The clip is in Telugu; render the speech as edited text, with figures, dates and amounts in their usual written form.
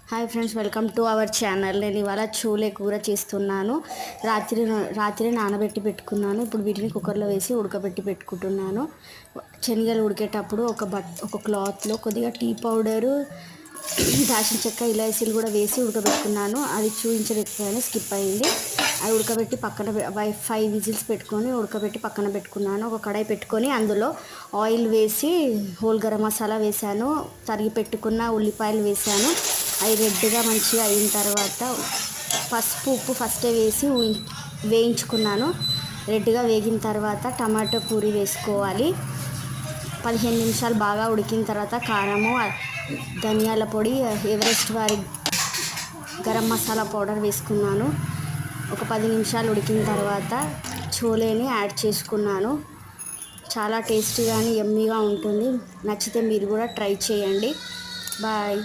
Hi friends, welcome to our channel. నేను ఇవాళ చోలే కూర చేస్తున్నాను. రాత్రి నానబెట్టి పెట్టుకున్నాను. ఇప్పుడు వీటిని కుక్కర్లో వేసి ఉడకబెట్టి పెట్టుకుంటున్నాను. శనగలు ఉడికేటప్పుడు ఒక క్లాత్లో కొద్దిగా టీ పౌడరు, దాల్చిన చెక్క, ఇలాచీలు కూడా వేసి ఉడకబెట్టుకున్నాను. అది చూపించలేకపోయాను, స్కిప్ అయింది. అది ఉడకబెట్టి పక్కన 5 విజిల్స్ పెట్టుకొని ఉడకబెట్టి పక్కన పెట్టుకున్నాను. ఒక కడాయి పెట్టుకొని అందులో ఆయిల్ వేసి హోల్ గరం మసాలా వేసాను. తరిగి పెట్టుకున్న ఉల్లిపాయలు వేసాను. అవి రెడ్గా మంచిగా అయిన తర్వాత పసుపు, ఉప్పు ఫస్టే వేసి వేయించుకున్నాను. రెడ్గా వేగిన తర్వాత టమాటో పూరి వేసుకోవాలి. 15 నిమిషాలు బాగా ఉడికిన తర్వాత కారము, ధనియాల పొడి, ఎవరెస్ట్ వారి గరం మసాలా పౌడర్ వేసుకున్నాను. ఒక 10 నిమిషాలు ఉడికిన తర్వాత చోలేని యాడ్ చేసుకున్నాను. చాలా టేస్టీగా యమ్మీగా ఉంటుంది. నచ్చితే మీరు కూడా ట్రై చేయండి. బాయ్.